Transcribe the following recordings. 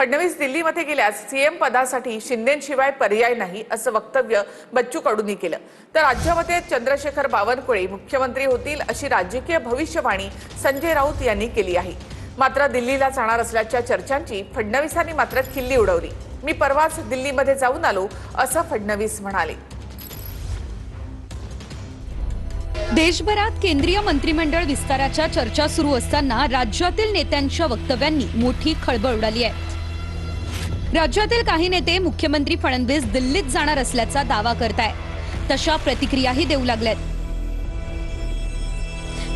फडणवीस दिल्लीमध्ये गेल्यास सीएम पदासाठी शिंदेशिवाय पर्याय नाही असं वक्तव्य बच्चू कडूंनी केलं। तर राज्यामध्ये चंद्रशेखर बावनकुळे मुख्यमंत्री होतील अशी राजकीय भविष्यवाणी संजय राऊत यांनी केली आहे। मात्र दिल्लीला जाणार असल्याच्या चर्चांची फडणवीसांनी मात्र खिल्ली उडवली। मी परवाच दिल्लीमध्ये जाऊन आलो असं फडणवीस म्हणाले। देशभरात केंद्रीय मंत्रिमंडळ विस्ताराच्या चर्चा सुरू असताना राज्यातील नेत्यांच्या वक्तव्यांनी मोठी खळबळ उडाली आहे। राज्यातील काही नेते मुख्यमंत्री फडणवीस दिल्लीत जाणार असल्याचा दावा करतायत, तशा प्रतिक्रियाही देऊ लागल्यात।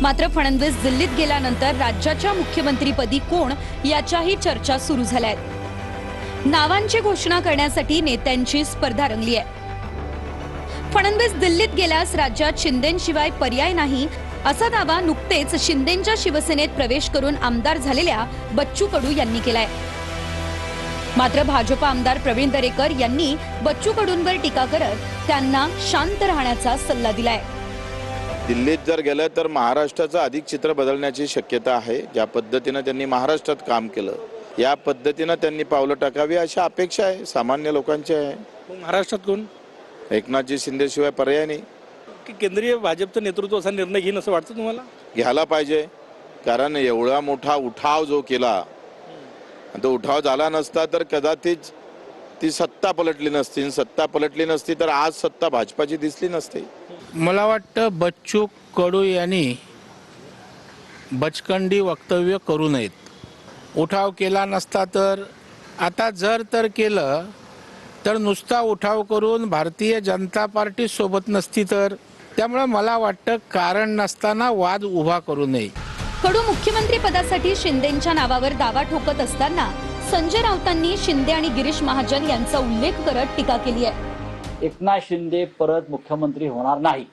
मात्र फडणवीस दिल्लीत गेल्यानंतर राज्याच्या मुख्यमंत्रीपदी कोण याच्याही चर्चा सुरू झाल्या आहेत। नावांची घोषणा करण्यासाठी नेत्यांची स्पर्धा रंगली आहे। फडणवीस दिल्लीत गेल्यास राज्यात शिंदेशिवाय पर्याय नाही असा दावा नुकतेच शिंदेच्या शिवसेनेत प्रवेश करून आमदार झालेल्या बच्चू कडू यांनी केलाय। मात्र भाजपा आमदार प्रवीण दरेकर यांनी बच्चू कडूंवर टीका करत त्यांना शांत राहण्याचा सल्ला दिलाय। दिल्लीत जर गेलं तर महाराष्ट्राचं अधिक चित्र बदलण्याची शक्यता आहे। ज्या पद्धतीने त्यांनी महाराष्ट्रात काम केलं या पद्धतीने त्यांनी पावलं टाकावी अशी अपेक्षा आहे, सामान्य लोकांची आहे। महाराष्ट्रात कोण? एकनाथजी शिंदेशिवाय पर्याय नाही। की केंद्रीय भाजपचं नेतृत्व असा निर्णय घेईन असं वाटतं तुम्हाला? घ्यायला पाहिजे, कारण एवढा मोठा उठाव जो केला तो उठाव झाला नसता तर कदाचित ती सत्ता पलटली नसती। सत्ता पलटली नसती तर आज सत्ता भाजपाची दिसली नसती। मला वाटतं बच्चू कडू यांनी बचकंडी वक्तव्य करू नयेत। उठाव केला नसता तर आता जर तर केलं तर नुसता उठाव करून भारतीय जनता पार्टी सोबत नसती तर, त्यामुळे मला वाटतं कारण नसताना वाद उभा करू नये। कडू मुख्यमंत्री पदासाठी शिंदेच्या नावावर दावा ठोकत असताना संजय राऊतांनी शिंदे आणि गिरीश महाजन यांचा उल्लेख करत टीका केली आहे। एकनाथ शिंदे परत मुख्यमंत्री होणार नाही,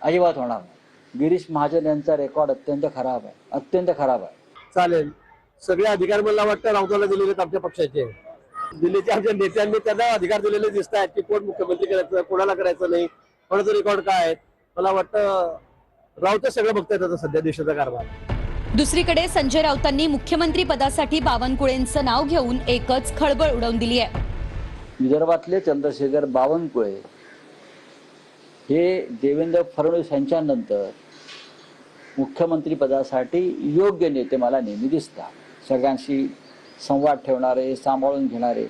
अजिबात होणार नाही। गिरीश महाजन यांचा रेकॉर्ड अत्यंत खराब आहे, अत्यंत खराब आहे। चालेल, सगळे अधिकार मला वाटतं राऊताला दिलेले आमच्या पक्षाचे। दिल्लीच्या आमच्या नेत्यांनी त्यांना अधिकार दिलेले दिसत आहेत की कोण मुख्यमंत्री करायचं, कोणाला करायचं नाही, कोणाचं रेकॉर्ड काय आहे। मला वाटतं राऊत सगळं बघतायत आता सध्या देशाचा कारभार। दुसरीकडे संजय राऊतांनी मुख्यमंत्री पदासाठी बावनकुळेंचं नाव घेऊन एकच खळबळ उडवून दिली आहे। विदर्भातले चंद्रशेखर बावनकुळे हे देवेंद्र फडणवीस यांच्या नंतर मुख्यमंत्री पदासाठी योग्य नेते मला नेहमी दिसतात। सगळ्यांशी संवाद ठेवणारे, सांभाळून घेणारे।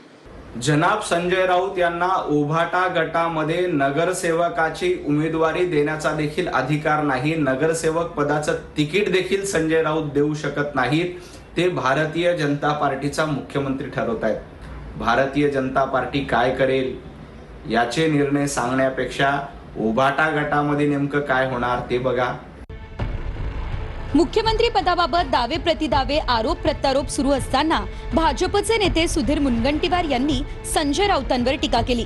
जनाब संजय राऊत यांना उभाटा गटामध्ये नगरसेवकाची उमेदवारी देण्याचा देखील अधिकार नाही। नगरसेवक पदाचं तिकीट देखील संजय राऊत देऊ शकत नाहीत। ते भारतीय जनता पार्टीचा मुख्यमंत्री ठरवत आहेत। भारतीय जनता पार्टी काय करेल याचे निर्णय सांगण्यापेक्षा उभाटा गटामध्ये नेमकं काय होणार ते बघा। मुख्यमंत्री पदाबाबत दावे प्रतिदावे, आरोप प्रत्यारोप सुरू असताना भाजपचे नेते सुधीर मुनगंटीवार यांनी संजय राऊतांवर टीका केली।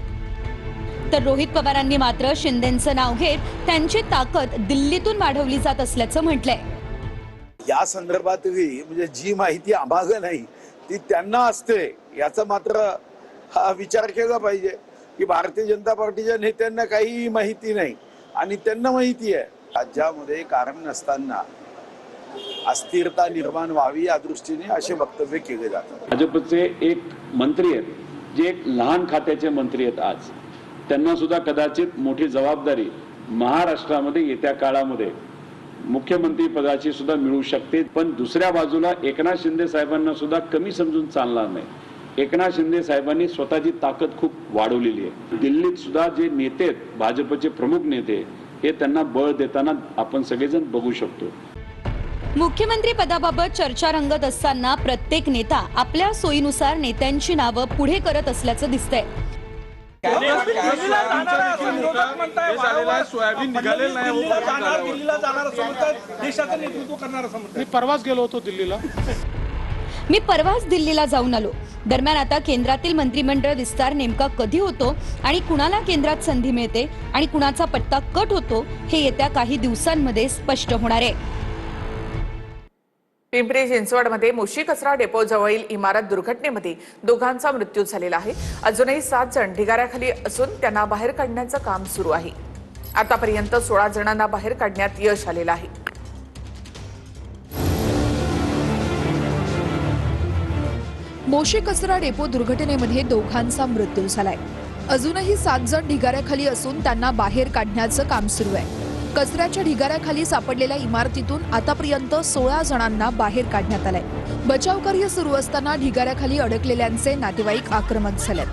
तर रोहित पवारांनी मात्र शिंदेचं नाव घेत त्यांची ताकद दिल्लीतून वाढवली जात असल्याचं म्हटलंय। या संदर्भातही म्हणजे जी माहिती आम्हाला नाही ती त्यांना असते याचा मात्र हा विचार केला पाहिजे की भारतीय जनता पार्टीच्या नेत्यांना काही माहिती नाही आणि त्यांना माहिती आहे। राज्यामध्ये कारण नसताना अस्थिरता निर्माण व्हावी या दृष्टीने असे वक्तव्य केले जातात। भाजपचे एक मंत्री आहेत जे एक लहान खात्याचे मंत्री आहेत, आज त्यांना सुद्धा कदाचित मोठी जबाबदारी महाराष्ट्रामध्ये येत्या काळामध्ये मुख्यमंत्री पदाची सुद्धा मिळू शकते। पण दुसऱ्या बाजूला एकनाथ शिंदे साहेबांना सुद्धा कमी समजून चालणार नाही। एकनाथ शिंदे साहेबांनी स्वतःची ताकद खूप वाढवलेली आहे। दिल्लीत सुद्धा जे नेते आहेत भाजपचे प्रमुख नेते हे त्यांना बळ देताना आपण सगळेजण बघू शकतो। मुख्यमंत्री पदाबाबत चर्चा रंगत असताना प्रत्येक नेता आपल्या सोयीनुसार नेत्यांची नावं पुढे करत असल्याचं दिसतंय। मी परवाच दिल्लीला जाऊन आलो। दरम्यान आता केंद्रातील मंत्रिमंडळ विस्तार नेमका कधी होतो आणि कुणाला केंद्रात संधी मिळते आणि कुणाचा पट्टा कट होतो हे येत्या काही दिवसांमध्ये स्पष्ट होणार आहे। पिंपरी चिंचवडमध्ये मुशी कचरा डेपो जवळील इमारत दुर्घटनेमध्ये दोघांचा मृत्यू झालेला आहे। अजूनही 7 जण ढिगाऱ्याखाली असून त्यांना बाहेर काढण्याचं काम सुरू आहे। आतापर्यंत 16 जणांना बाहेर काढण्यात यश आलेलं आहे। मोशी कचरा डेपो दुर्घटनेमध्ये दोघांचा मृत्यू झालाय. अजूनही 7 जण ढिगाऱ्याखाली असून त्यांना बाहेर काढण्याचं काम सुरू आहे. कचऱ्याच्या ढिगाऱ्याखाली सापडलेल्या इमारतीतून आतापर्यंत 16 जणांना बाहेर काढण्यात आलंय. बचाव कार्य सुरू असताना ढिगाऱ्याखाली अडकलेल्यांचे नातेवाईक आक्रमक झालेत.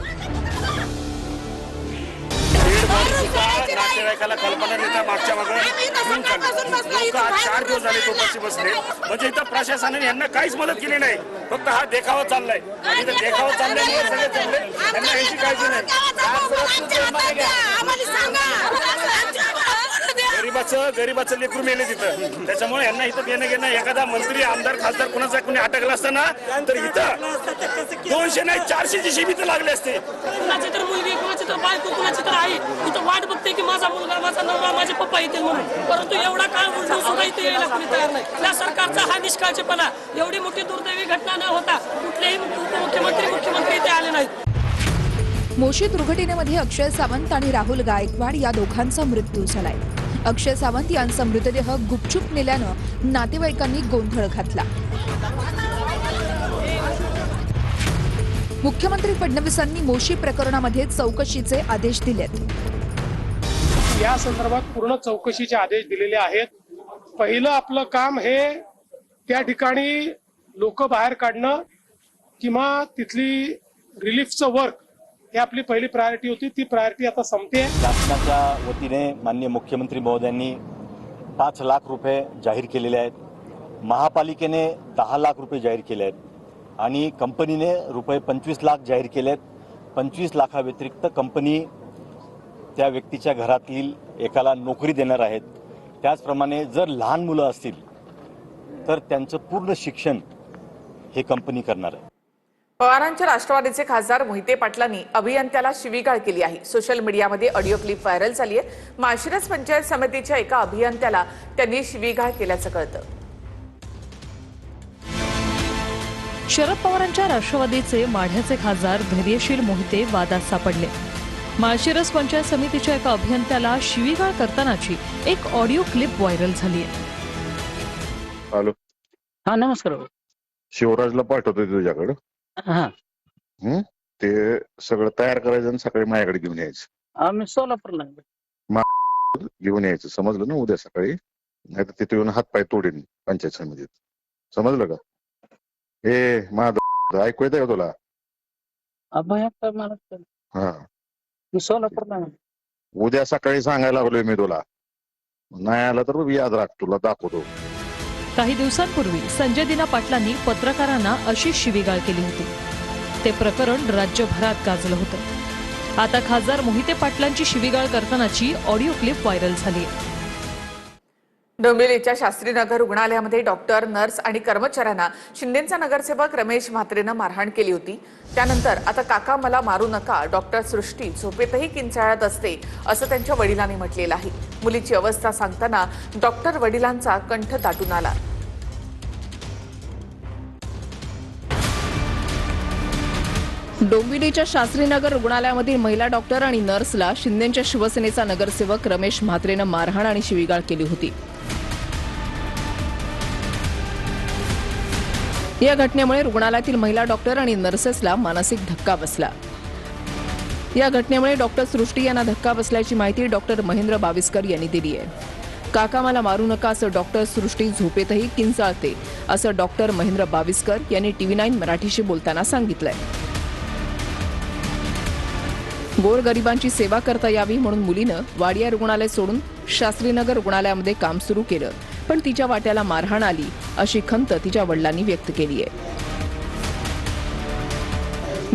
नातेवाईकाला कल्पना देता मागच्या मागे लोक आज 4 दिवस झाले तो बसले. म्हणजे इथं प्रशासनाने यांना काहीच मदत केली नाही. फक्त हा देखावा चाललाय आणि ते देखावा चालल्यामुळे सगळे चालले. त्यांना याची काळजी नाही. गरीबाचं लेकरू मेले तिथं. त्याच्यामुळे यांना इथं घेणं एखादा मंत्री आमदार खासदार कुणाचा कोणी अटकला असताना तर इथं 200 नाही 400 जीसीबी तर लागले असते. कुणाची तर मुलगी कुणाची तर बायको कुणाची तर आई इथं वाट बघते की माझा मुलगा माझा नवरा माझे पप्पा येतील म्हणून. परंतु एवढा काळ उलटून सुद्धा इथे यायला कोणी तयार नाही. या सरकारचा हा निष्काळजीपणा. एवढी मोठी दुर्दैवी घटना न होता कुठलेही मुख्यमंत्री इथे आले नाहीत. मोशी दुर्घटनेमध्ये अक्षय सावंत आणि राहुल गायकवाड या दोघांचा मृत्यू झालाय. अक्षय सावंत यांचा मृतदेह गुपचूप नेल्यानं नातेवाईकांनी गोंधळ घातला. मुख्यमंत्री फडणवीसांनी मोशी प्रकरणामध्ये चौकशीचे आदेश दिलेत. या संदर्भात पूर्ण चौकशीचे आदेश दिलेले आहेत. पहिलं आपलं काम हे त्या ठिकाणी लोक बाहेर काढणं किंवा तिथली रिलीफचं वर्क ही आपली पहिली प्रायोरिटी होती. ती प्रायोरिटी आता संपते. शासनाच्या वतीने माननीय मुख्यमंत्री महोदयांनी 5 लाख रुपये जाहीर केलेले आहेत. महापालिकेने 10 लाख रुपये जाहीर केले आहेत आणि कंपनीने रुपये 25 लाख जाहीर केले आहेत. 25 लाखाव्यतिरिक्त कंपनी त्या व्यक्तीच्या घरातील एकाला नोकरी देणार आहेत. त्याचप्रमाणे जर लहान मुलं असतील तर त्यांचं पूर्ण शिक्षण हे कंपनी करणार आहे. पवारांच्या राष्ट्रवादीचे खासदार मोहिते पाटलांनी अभियंत्याला शिवीगाळ केली आहे. सोशल मीडियामध्ये ऑडिओ क्लिप व्हायरल झाली आहे. माळशिरस पंचायत समितीच्या एका अभियंत्याला त्यांनी शिवीगाळ केल्याचं कळतं. शरद पवारांच्या राष्ट्रवादीचे माढ्याचे खासदार धैर्यशील मोहिते वादात सापडले. माळशिरस पंचायत समितीच्या एका अभियंत्याला शिवीगाळ करतानाची एक ऑडिओ क्लिप व्हायरल झाली आहे. हॅलो. हा नमस्कार. शिवराजला पाठवतोय तुझ्याकडं. हा ते सगळं तयार करायचं आणि सकाळी माझ्याकडे घेऊन यायचं. आम्ही सोलापूरला घेऊन यायचं समजलं ना उद्या सकाळी. नाही तर तिथे येऊन हातपाय तोडीन पंचायत समितीत. समजलं का? हे माझं ऐकू येतंय का तुला? हा सोलापूरला उद्या सकाळी सांगायला लागलोय मी तुला. नाही आला तर याद राख तुला दाखवतो. काही दिवसांपूर्वी संजय दिना पाटलांनी पत्रकारांना अशी शिवीगाळ केली होती. ते प्रकरण राज्यभरात गाजलं होतं. आता खासदार मोहिते पाटलांची शिवीगाळ करतानाची ऑडिओ क्लिप व्हायरल झाली. डोंबिवलीच्या शास्त्रीनगर रुग्णालयामध्ये डॉक्टर नर्स आणि कर्मचाऱ्यांना शिंदेचा नगरसेवक रमेश म्हात्रेनं मारहाण केली होती. त्यानंतर आता काका मला मारू नका, डॉक्टर सृष्टी झोपेतही किंचाळत असते असं त्यांच्या वडिलांनी म्हटलेलं आहे. मुलीची अवस्था सांगताना डॉक्टर वडिलांचा कंठ दाटून आला. डोंबिवलीच्या शास्त्रीनगर रुग्णालयामधील महिला डॉक्टर आणि नर्सला शिंदेच्या शिवसेनेचा नगरसेवक रमेश म्हात्रेनं मारहाण आणि शिवीगाळ केली होती. या घटनेमुळे रुग्णालयातील महिला डॉक्टर आणि नर्सेसला मानसिक धक्का बसला. या घटनेमुळे डॉक्टर सृष्टी यांना धक्का बसल्याची माहिती डॉक्टर महेंद्र बाविस्कर यांनी दिली आहे. काका मला मारू नका असं डॉक्टर सृष्टी झोपेतही किंचाळते असं डॉक्टर महेंद्र बाविस्कर यांनी TV9 मराठीशी बोलताना सांगितलंय. गोरगरिबांची सेवा करता यावी म्हणून मुलीनं वाडिया रुग्णालय सोडून शास्त्रीनगर रुग्णालयामध्ये काम सुरू केलं, पण तिच्या वाट्याला मारहाण आली अशी खंत तिच्या वडिलांनी व्यक्त केली आहे.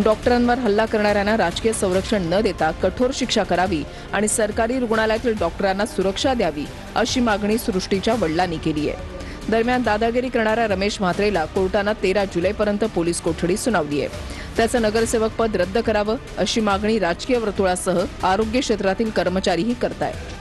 डॉक्टरांवर हल्ला करणाऱ्यांना राजकीय संरक्षण न देता कठोर शिक्षा करावी आणि सरकारी रुग्णालयातील डॉक्टरांना सुरक्षा द्यावी अशी मागणी सृष्टीच्या वडिलांनी केली आहे. दरम्यान दादागिरी करणाऱ्या रमेश म्हात्रेला कोर्टानं 13 जुलैपर्यंत पोलीस कोठडी सुनावली आहे. त्याचं नगरसेवक पद रद्द करावं अशी मागणी राजकीय वर्तुळासह आरोग्य क्षेत्रातील कर्मचारीही करतायत.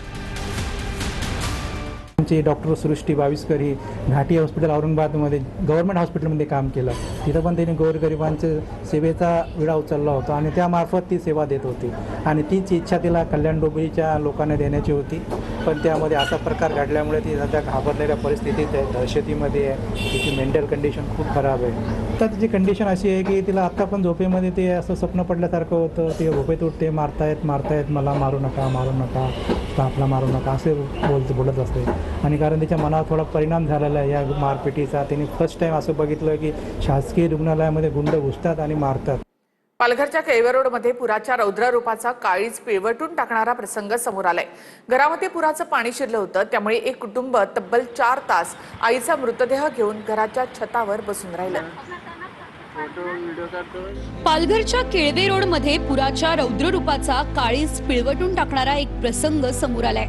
डॉक्टर सृष्टी बाविस्कर ही घाटी हॉस्पिटल औरंगाबादमध्ये गव्हर्नमेंट हॉस्पिटलमध्ये काम केलं. तिथं पण त्यांनी गोरगरिबांच्या सेवेचा विडा उचलला होता आणि त्यामार्फत ती सेवा देत होती आणि तीच इच्छा तिला कल्याण डोंबिवलीच्या लोकांना देण्याची होती. पण त्यामध्ये असा प्रकार घडल्यामुळे ती सध्या घाबरलेल्या परिस्थितीत आहे, दहशतीमध्ये आहे. तिची मेंटल कंडिशन खूप खराब आहे. तर तिची कंडिशन अशी आहे की तिला आत्ता पण झोपेमध्ये ते असं स्वप्न पडल्यासारखं होतं. ते झोपेत उठते, मारतायत, मला मारू नका, आपला मारू नका असे बोलत असते. आणि कारण त्याच्या मनावर थोडा परिणाम झालेला आहे या मारपिटीचा. त्यांनी फर्स्ट टाईम असं बघितलं की शासकीय रुग्णालयामध्ये गुंड घुसतात आणि मारतात. पालघरच्या केळवे रोडमध्ये पुराच्या रौद्र रूपाचा काळीज पिळवटून टाकणारा प्रसंग समोर आलाय. घरामध्ये पुराचं पाणी शिरलं होतं, त्यामुळे एक कुटुंब तब्बल 4 तास आईचा मृतदेह घेऊन घराच्या छतावर बसून राहिलं. पालघरच्या केळवे रोड मध्ये पुराच्या रौद्र रूपाचा काळीज पिळवटून टाकणारा एक प्रसंग समोर आलाय.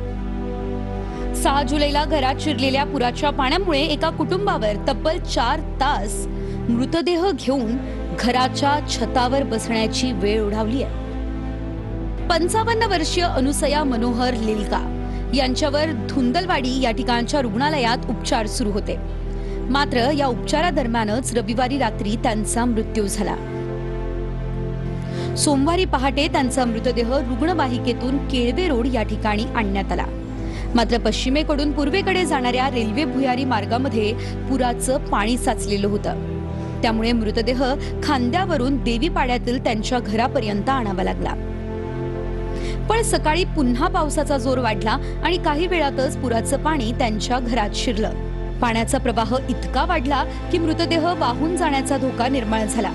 6 जुलैला घरात शिरलेल्या पुराच्या पाण्यामुळे एका कुटुंबावर तब्बल 4 तास मृतदेह घेऊन घराच्या छतावर बसण्याची वेळ ओढावली आहे. 55 वर्षीय अनुसया मनोहर लिलका यांच्यावर धुंदलवाडी या ठिकाणच्या रुग्णालयात उपचार सुरू होते. मात्र या उपचारादरम्यानच रविवारी रात्री त्यांचा मृत्यू झाला. सोमवारी पहाटे त्यांचा मृतदेह रुग्णवाहिकेतून केळवे रोड या ठिकाणी आणण्यात आला. मात्र पश्चिमेकडून पूर्वेकडे जाणाऱ्या रेल्वे भुयारी मार्गामध्ये पुराचं पाणी साचलेलं होतं. त्यामुळे मृतदेह खांद्यावरून देवीपाड्यातील त्यांच्या घरापर्यंत आणावा लागला. पण सकाळी पुन्हा पावसाचा जोर वाढला आणि काही वेळातच पुराचं पाणी त्यांच्या घरात शिरलं. पाण्याचा प्रवाह इतका वाढला की मृतदेह वाहून जाण्याचा धोका निर्माण झाला.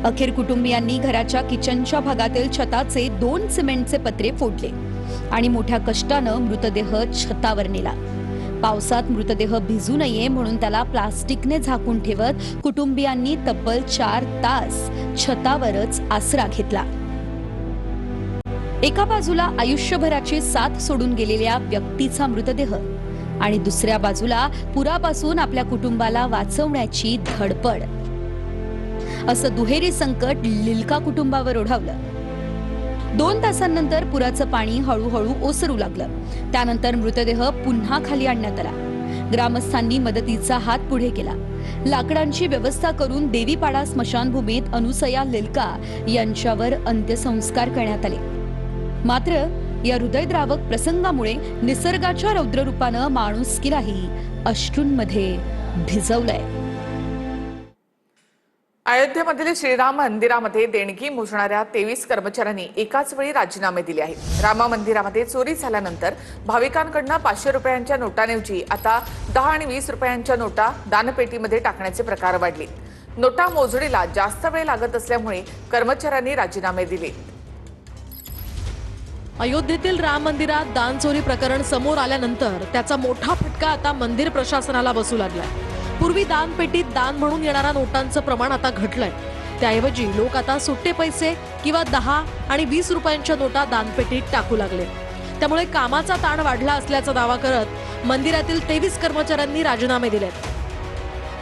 अखेर कुटुंबियांनी घराच्या किचनच्या भागातील छताचे 2 सिमेंटचे पत्रे फोडले आणि मोठ्या कष्टानं मृतदेह छतावर नेला. पावसात मृतदेह भिजू नये म्हणून त्याला प्लास्टिकने झाकून ठेवत कुटुंबियांनी तब्बल 4 तास छतावरच आसरा घेतला. एका बाजूला आयुष्यभराची साथ सोडून गेलेल्या व्यक्तीचा मृतदेह आणि दुसऱ्या बाजूला पुरापासून आपल्या कुटुंबाला वाचवण्याची धडपड. असं दुहेरी संकट लिलका कुटुंबावर ओढावलं. 2 तासांनंतर पुराचं पाणी हळूहळू ओसरू लागलं. त्यानंतर मृतदेह पुन्हा खाली आणण्यात आला. ग्रामस्थांनी मदतीचा हात पुढे केला. लाकडांची व्यवस्था करून देवीपाडा स्मशानभूमीत अनुसया लिलका यांच्यावर अंत्यसंस्कार करण्यात आले. मात्र या हृदयद्रावक प्रसंगामुळे निसर्गाच्या रौद्र रूपानं माणुसकीलाही अश्रूंमध्ये भिजवलंय. अयोध्येमधील श्रीराम मंदिरामध्ये देणगी मोजणाऱ्या 23 कर्मचाऱ्यांनी एकाच वेळी राजीनामे दिले आहेत. राम मंदिरामध्ये चोरी झाल्यानंतर भाविकांकडून 500 रुपयांच्या नोटांऐवजी आता 10 आणि 20 रुपयांच्या नोटा दानपेटीमध्ये टाकण्याचे प्रकार वाढले. नोटा मोजणीला जास्त वेळ लागत असल्यामुळे कर्मचाऱ्यांनी राजीनामे दिले. अयोध्येतील राम मंदिरात दान चोरी प्रकरण समोर आल्यानंतर त्याचा मोठा फटका आता मंदिर प्रशासनाला बसू लागलाय. पूर्वी दानपेटीत दान म्हणून येणाऱ्या नोटांचं प्रमाण आता घटलंय. त्याऐवजी लोक आता सुट्टे पैसे किंवा 10 आणि 20 रुपयांच्या नोटा दानपेटीत टाकू लागले. त्यामुळे कामाचा ताण वाढला असल्याचा दावा करत मंदिरातील 23 कर्मचाऱ्यांनी राजीनामे दिलेत.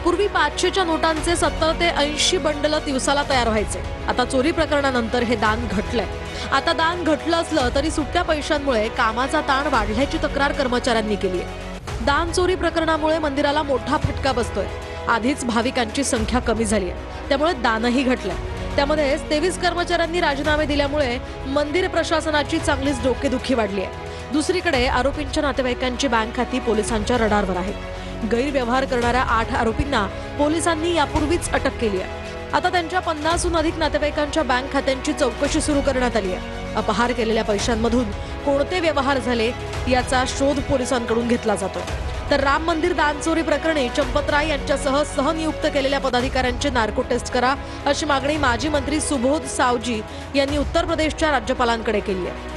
पूर्वी 500च्या नोटांचे 70 ते 80 बंडल दिवसाला तयार व्हायचे. आता चोरी प्रकरणानंतर हे दान घटलंय. आता दान घटलं असलं तरी सुट्ट्या पैशांमुळे कामाचा ताण वाढल्याची तक्रार कर्मचाऱ्यांनी केली आहे. दान चोरी प्रकरणामुळे मंदिराला मोठा फटका बसतोय. आधीच भाविकांची संख्या कमी झाली आहे, त्यामुळे दानही घटलंय. त्यामध्ये 23 कर्मचाऱ्यांनी राजीनामे दिल्यामुळे मंदिर प्रशासनाची चांगलीच डोकेदुखी वाढली आहे. दुसरीकडे आरोपींच्या नातेवाईकांची बँक खाती पोलिसांच्या रडारवर आहेत. गैरव्यवहार करणाऱ्या 8 आरोपींना पोलिसांनी यापूर्वीच अटक केली आहे. आता त्यांच्या 50हून अधिक नातेवाईकांच्या बँक खात्यांची चौकशी सुरू करण्यात आली आहे. अपहार केलेल्या पैशांमधून कोणते व्यवहार झाले याचा शोध पोलिसांकडून घेतला जातो. तर राम मंदिर दान चोरी प्रकरणी चंपत राय यांच्यासह सहनियुक्त केलेल्या पदाधिकाऱ्यांची नार्को टेस्ट करा अशी मागणी माजी मंत्री सुबोध सावजी यांनी उत्तर प्रदेशच्या राज्यपालांकडे केली आहे.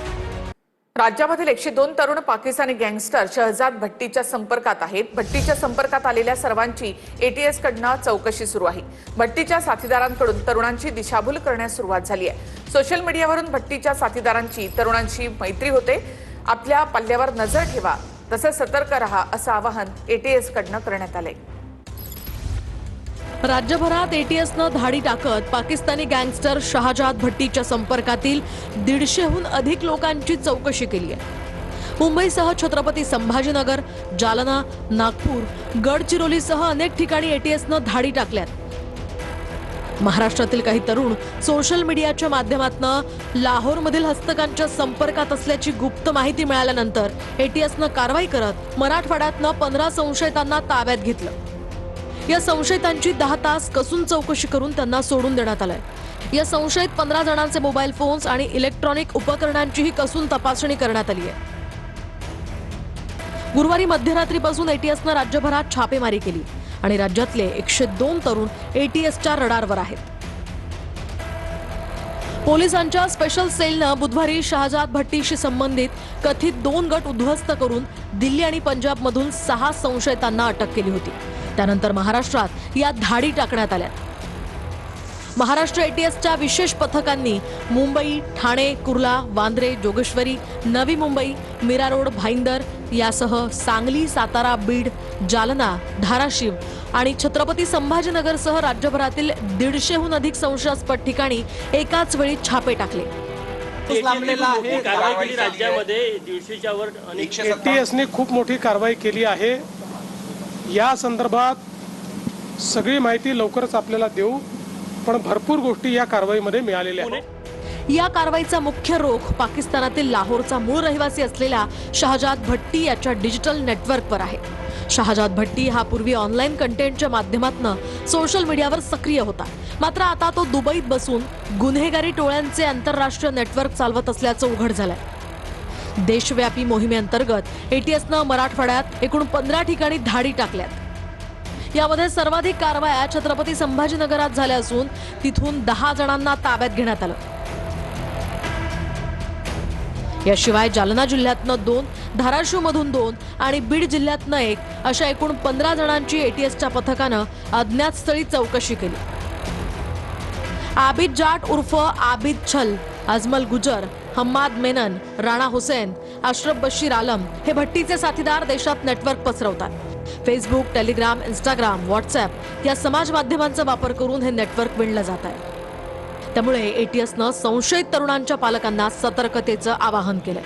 राज्यामधील 102 तरुण पाकिस्तानी गँगस्टर शहजाद भट्टीच्या संपर्कात आहेत. भट्टीच्या संपर्कात आलेल्या सर्वांची एटीएस कडून चौकशी सुरू आहे. भट्टीच्या साथीदारांकडून तरुणांची दिशाभूल करण्यास सुरुवात झाली आहे. सोशल मीडियावरून भट्टीच्या साथीदारांची तरुणांची मैत्री होते. आपल्या पल्ल्यावर नजर ठेवा, तसंच सतर्क रहा असं आवाहन एटीएस कडून करण्यात आलंय. राज्यभरात एटीएसनं धाडी टाकत पाकिस्तानी गँगस्टर शहजाद भट्टीच्या संपर्कातील 150हून अधिक लोकांची चौकशी केली आहे. मुंबईसह छत्रपती संभाजीनगर, जालना, नागपूर, गडचिरोलीसह अनेक ठिकाणी एटीएसनं धाडी टाकल्यात. महाराष्ट्रातील काही तरुण सोशल मीडियाच्या माध्यमातून लाहोरमधील हस्तकांच्या संपर्कात असल्याची गुप्त माहिती मिळाल्यानंतर एटीएसनं कारवाई करत मराठवाड्यातनं 15 संशयितांना ताब्यात घेतलं. या संशयितांची 10 तास कसून चौकशी करून त्यांना सोडून देण्यात आलंय. या संशयित 15 जणांचे मोबाईल फोन्स आणि इलेक्ट्रॉनिक उपकरणांचीही कसून तपासणी करण्यात आली आहे. गुरुवारी मध्यरात्रीपासून एटीएसनं राज्यभरात छापेमारी केली आणि राज्यातले 102 तरुण एटीएसच्या रडारवर आहेत. पोलिसांच्या स्पेशल सेलनं बुधवारी शहाजाद भट्टीशी संबंधित कथित 2 गट उद्ध्वस्त करून दिल्ली आणि पंजाबमधून 6 संशयितांना अटक केली होती. त्यानंतर महाराष्ट्रात या धाडी टाकण्यात आल्या. महाराष्ट्र एटीएसच्या विशेष पथकांनी मुंबई, ठाणे, कुर्ला, वांद्रे, जोगेश्वरी, नवी मुंबई, मीरा रोड, भाईंदर यासह सांगली, सातारा, बीड, जालना, धाराशिव आणि छत्रपती संभाजीनगरसह राज्यभरातील 150हून अधिक संशयास्पद ठिकाणी एकाच वेळी छापे टाकले. एटीएसने खूप मोठी कारवाई केली आहे. या संदर्भात सगळी माहिती लवकरच आपल्याला देऊ, पण भरपूर गोष्टी या कारवाईमध्ये मिळालेल्या आहेत. या कारवाईचा मुख्य रोख पाकिस्तानातील लाहोरचा मूळ रहिवासी असलेला शहाजाद भट्टी याच्या डिजिटल नेटवर्कवर आहे. शहाजाद भट्टी हा पूर्वी ऑनलाईन कंटेंटच्या माध्यमातून सोशल मीडियावर सक्रिय होता. मात्र आता तो दुबईत बसून गुन्हेगारी टोळ्यांचे आंतरराष्ट्रीय नेटवर्क चालवत असल्याचं उघड झालंय. देशव्यापी मोहिमेअंतर्गत एटीएसनं मराठवाड्यात एकूण 15 ठिकाणी धाडी टाकल्यात. यामध्ये सर्वाधिक कारवाया छत्रपती संभाजीनगरात झाल्या असून तिथून 10 जणांना ताब्यात घेण्यात आलं. याशिवाय जालना जिल्ह्यातनं 2, धाराशिवमधून 2 आणि बीड जिल्ह्यातनं 1 अशा एकूण 15 जणांची एटीएसच्या पथकानं अज्ञात स्थळी चौकशी केली. आबिद जाट उर्फ आबिद छल, अजमल गुजर, हम्माद मेनन, राणा हुसेन, अशरफ बशीर आलम हे भट्टीचे साथीदार देशात नेटवर्क पसरवतात. फेसबुक, टेलिग्राम, इंस्टाग्राम, व्हॉट्सअप या समाज माध्यमांचा वापर करून हे नेटवर्क विणलं जात आहे. त्यामुळे एटीएसनं संशयित तरुणांच्या पालकांना सतर्कतेचं आवाहन केलंय.